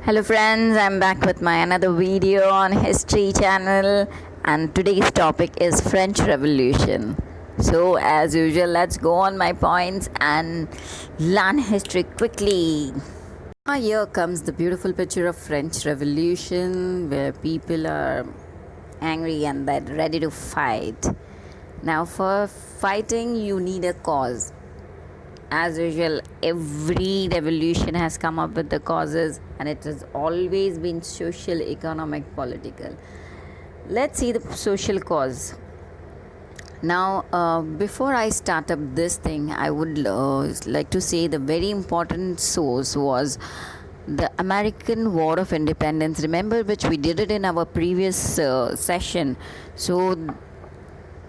Hello friends, I'm back with my another video on History channel, and today's topic is French Revolution. So as usual, let's go on my points and learn history quickly. Here comes the beautiful picture of French Revolution where people are angry and they're ready to fight. Now for fighting you need a cause. As usual, every revolution has come up with the causes, and it has always been social, economic, political. Let's see the social cause. Now, before I start up this thing, I would like to say the very important source was the American War of Independence. Remember, which we did it in our previous session. So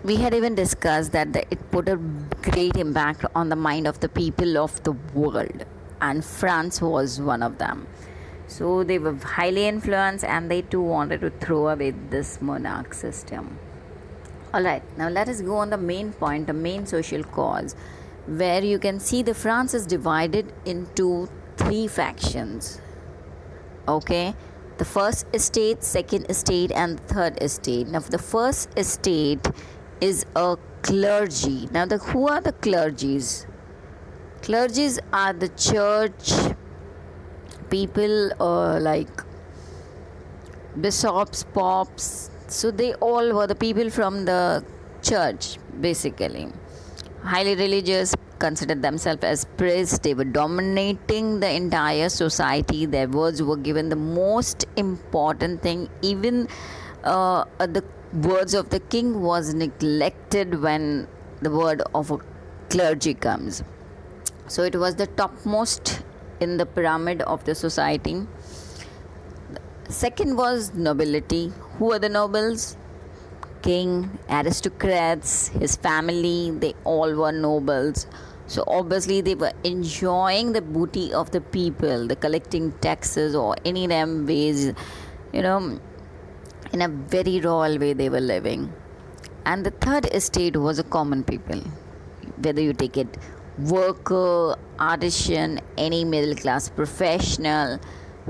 we had even discussed that it put a great impact on the mind of the people of the world, and France was one of them. So they were highly influenced, and they too wanted to throw away this monarch system. Alright, now let us go on the main point, the main social cause, where you can see the France is divided into three factions. Okay, the first estate, second estate, and third estate. Now the first estate is a clergy. Now who are the clergies? Clergies are the church people, like bishops, popes. So they all were the people from the church, basically. Highly religious, considered themselves as priests. They were dominating the entire society. Their words were given the most important thing. Even the words of the king was neglected when the word of a clergy comes. So it was the topmost in the pyramid of the society. Second was nobility. Who are the nobles? King, aristocrats, his family, they all were nobles. So obviously they were enjoying the booty of the people, the collecting taxes or any damn ways, in a very royal way they were living. And the third estate was a common people, whether you take it worker, artisan, any middle class professional,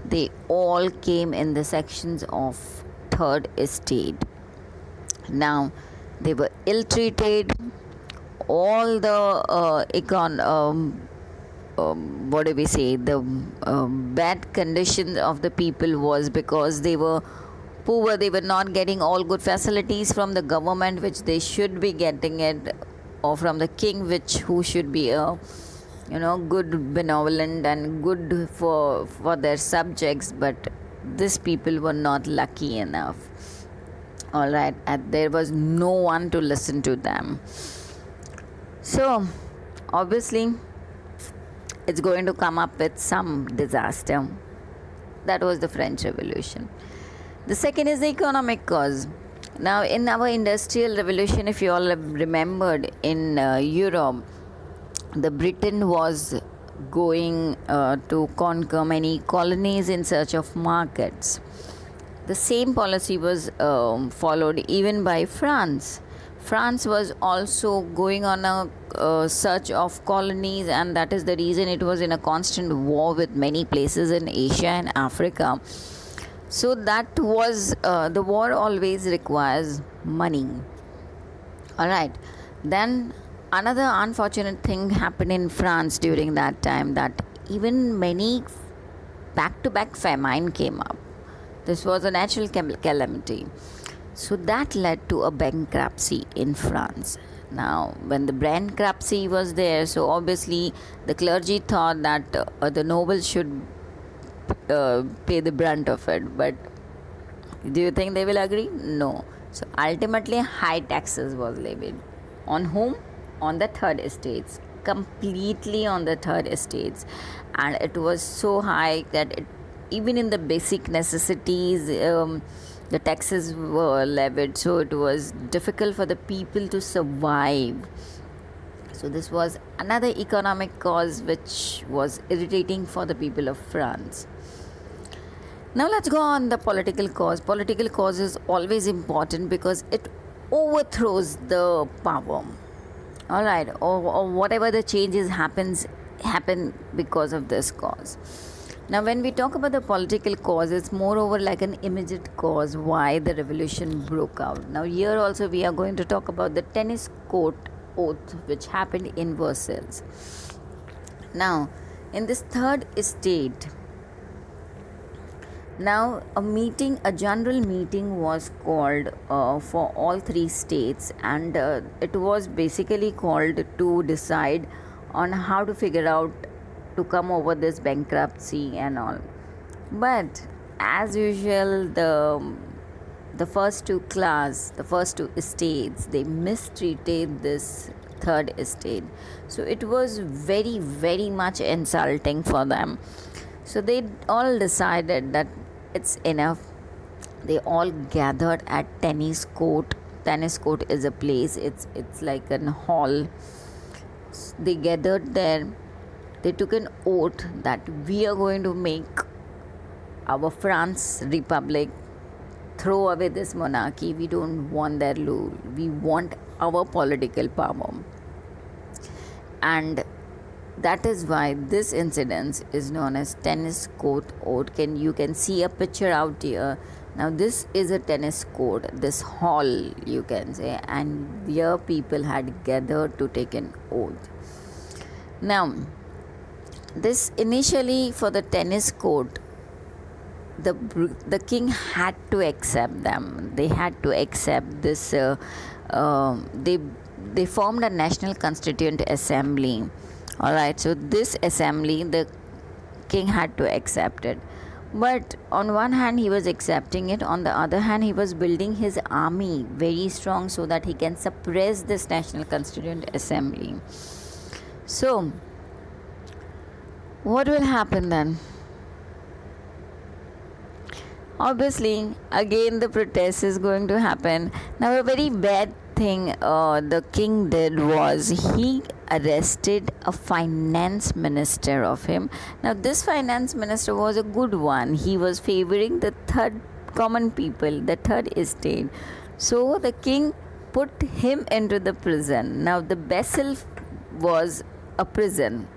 they all came in the sections of third estate. Now they were ill treated. All the what do we say, the bad conditions of the people was because they were poor. They were not getting all good facilities from the government, which they should be getting it, or from the king, who should be a good, benevolent, and good for their subjects. But these people were not lucky enough. All right, and there was no one to listen to them. So obviously it's going to come up with some disaster. That was the French Revolution. The second is the economic cause. Now in our industrial revolution, if you all have remembered, in Europe, the Britain was going to conquer many colonies in search of markets. The same policy was followed even by France. France was also going on a search of colonies, and that is the reason it was in a constant war with many places in Asia and Africa. So that was the war always requires money. All right, then another unfortunate thing happened in France during that time, that even many back-to-back famine came up. This was a natural calamity. So that led to a bankruptcy in France. Now, when the bankruptcy was there, so obviously the clergy thought that the nobles should pay the brunt of it. But do you think they will agree? No. So ultimately, high taxes was levied. On whom? On the third estates. Completely on the third estates. And it was so high that even in the basic necessities, the taxes were levied, so it was difficult for the people to survive. So this was another economic cause which was irritating for the people of France. Now let's go on the political cause. Political cause is always important because it overthrows the power. All right, or whatever the changes happen because of this cause. Now, when we talk about the political cause, it's moreover like an immediate cause why the revolution broke out. Now, here also we are going to talk about the tennis court oath which happened in Versailles. Now, in this third estate, now a general meeting was called for all three states, and it was basically called to decide on how to figure out to come over this bankruptcy and all. But as usual, the first two estates, they mistreated this third estate. So it was very, very much insulting for them. So they all decided that it's enough. They all gathered at tennis court. Tennis court is a place, it's like an hall. They gathered there. They took an oath that we are going to make our France Republic, throw away this monarchy. We don't want their rule. We want our political power. And that is why this incident is known as tennis court oath. You can see a picture out here. Now this is a tennis court, this hall you can say, and here people had gathered to take an oath. Now this initially for the tennis court, the king had to accept them. They had to accept this. They formed a national constituent assembly. All right, so this assembly, the king had to accept it. But on one hand, he was accepting it. On the other hand, he was building his army very strong so that he can suppress this national constituent assembly. So, what will happen then? Obviously, again the protest is going to happen. Now, a very bad thing the king did was he arrested a finance minister of him. Now, this finance minister was a good one. He was favoring the third common people, the third estate. So, the king put him into the prison. Now, the Bastille was a prison.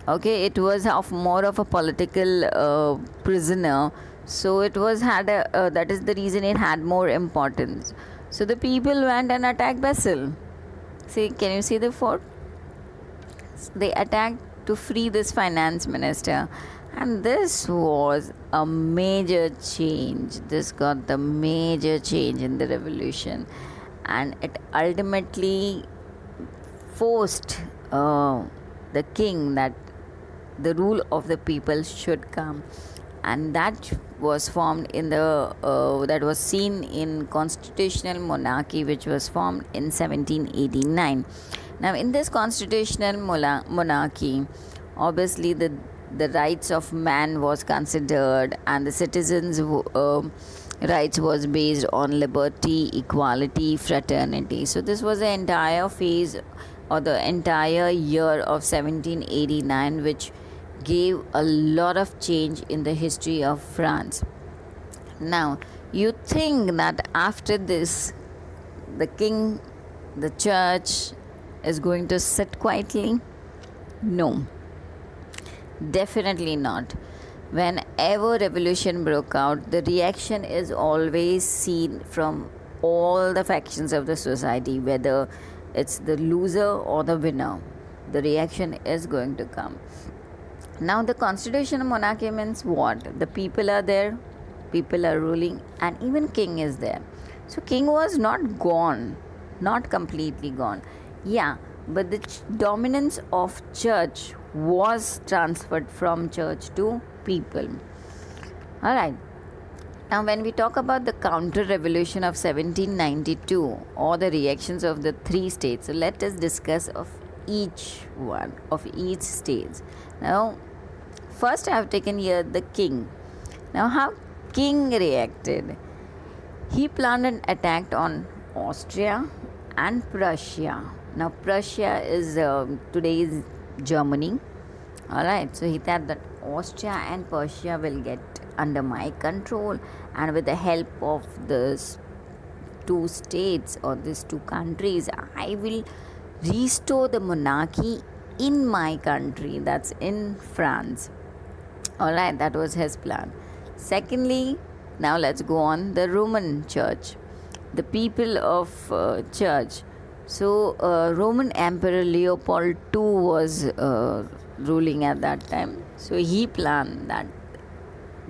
Okay, it was more of a political prisoner. So it was that is the reason it had more importance. So the people went and attacked Bastille. See, can you see the fort? They attacked to free this finance minister, and this was a major change. This got the major change in the revolution, and it ultimately forced the king that the rule of the people should come. And that was formed in that was seen in constitutional monarchy, which was formed in 1789. Now, in this constitutional monarchy, obviously the rights of man was considered, and the citizens' rights was based on liberty, equality, fraternity. So this was the entire phase or the entire year of 1789, which gave a lot of change in the history of France. Now, you think that after this, the king, the church is going to sit quietly? No, definitely not. Whenever revolution broke out, the reaction is always seen from all the factions of the society, whether it's the loser or the winner. The reaction is going to come. Now, the constitutional monarchy means what? The people are there, people are ruling, and even king is there. So, king was not gone, not completely gone. Yeah, but the dominance of church was transferred from church to people. All right. Now, when we talk about the counter revolution of 1792 or the reactions of the three states, so let us discuss of each one of each state. Now, first I have taken here the king. Now, how king reacted? He planned an attack on Austria and Prussia. Now, Prussia is today's Germany. All right, so he thought that Austria and Prussia will get under my control, and with the help of these two states or these two countries, I will restore the monarchy in my country, that's in France. All right, that was his plan. Secondly, now let's go on the Roman Church, the people of Church. So, Roman Emperor Leopold II was ruling at that time. So he planned that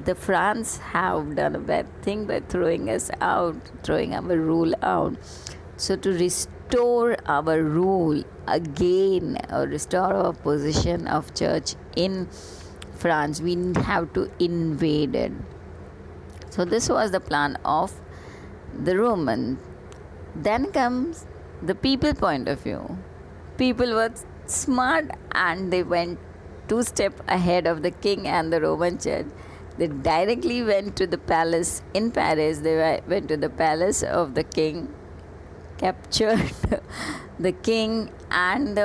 the France have done a bad thing by throwing us out, throwing our rule out. So to restore our rule again, or restore our position of church in France, we have to invade it. So this was the plan of the Roman. Then comes the people point of view. People were smart and they went two steps ahead of the king and the Roman church. They directly went to the palace in Paris. They went to the palace of the king, captured the king and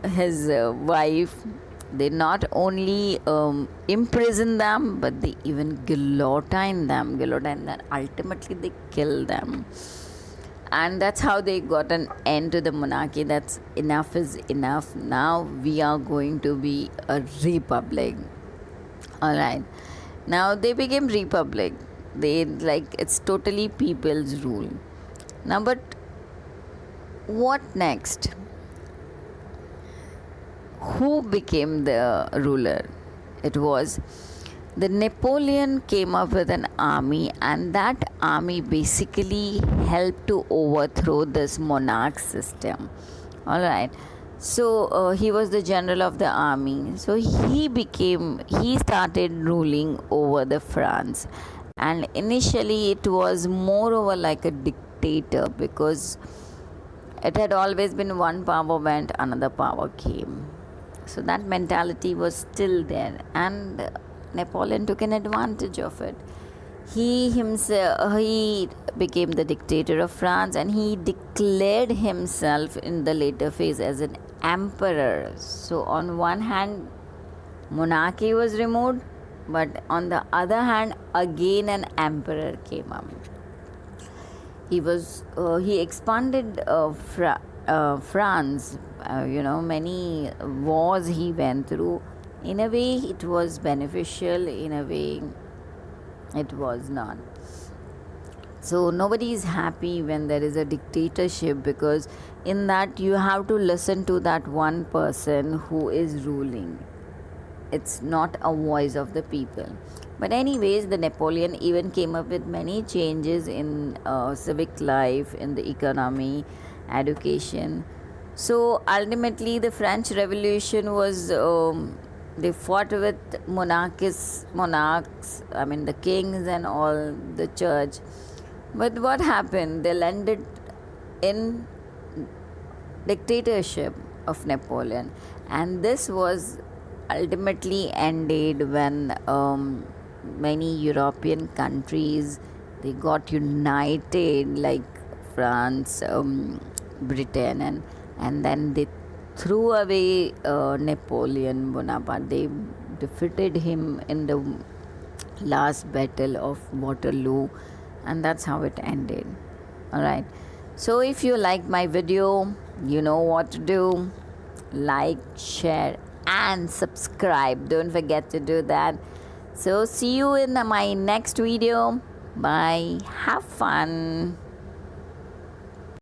his wife. They not only imprisoned them, but they even guillotined them. Ultimately, they killed them. And that's how they got an end to the monarchy. That's enough is enough. Now we are going to be a republic. All right. Now they became republic. They it's totally people's rule. Now, but what next? Who became the ruler? It was the Napoleon came up with an army, and that army basically helped to overthrow this monarch system. All right. So he was the general of the army. So he started ruling over the France, and initially it was moreover like a dictator, because it had always been one power went, another power came. So that mentality was still there, and Napoleon took an advantage of it. He himself he became the dictator of France, and he declared himself in the later phase as an emperor. So on one hand, monarchy was removed, but on the other hand, again an emperor came up. He expanded France. Many wars he went through. In a way, it was beneficial. In a way, it was not. So nobody is happy when there is a dictatorship, because in that you have to listen to that one person who is ruling. It's not a voice of the people. But anyways, the Napoleon even came up with many changes in civic life, in the economy, education. So ultimately, the French Revolution was they fought with monarchs, the kings and all the church. But what happened? They landed in dictatorship of Napoleon, and this was ultimately ended when many European countries, they got united, like France, Britain, and then they threw away Napoleon Bonaparte. They defeated him in the last battle of Waterloo, and that's how it ended. All right. So if you like my video, you know what to do. Like, share and subscribe. Don't forget to do that. So see you in my next video. Bye. Have fun.